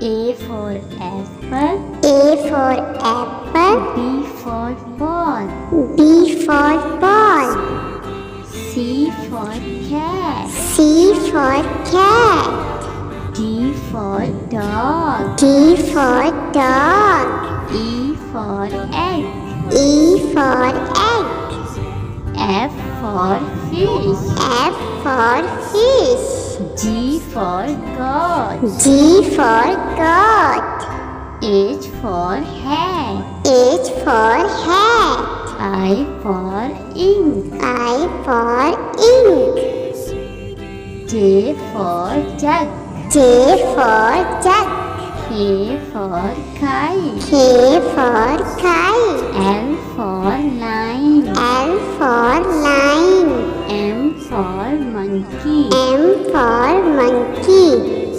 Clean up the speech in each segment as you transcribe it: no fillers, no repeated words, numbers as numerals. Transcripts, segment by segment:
A for apple. A for apple. B for ball. B for ball. C for cat. C for cat. D for dog. D for dog. E for egg. E for egg. F for fish. F for fish. G for goat. G for goat. H for hat. H for hat. I for ink. I for ink. J for jug. J for jug. K for kite. K for kite. L for line. L for line. M for monkey. M for monkey.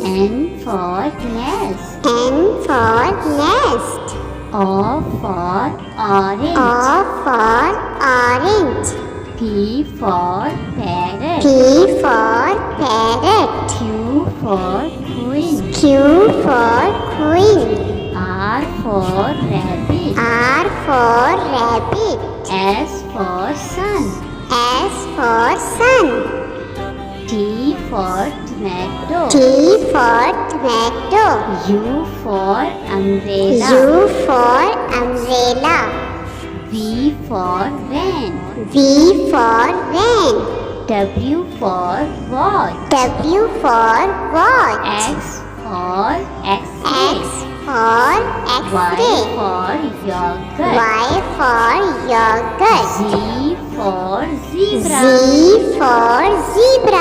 N for nest. N for nest. O for orange. O for orange. P for parrot. P for parrot. Q for queen. Q for queen. R for rabbit. R for rabbit. S for sun. S for sun. T for tomato. T for tomato. U for umbrella. U for umbrella. V for van. V for van. W for watch. W for watch. X for X-ray. X for Y X-ray. for yogurt. Y for yogurt. Z for zebra. Z for zebra.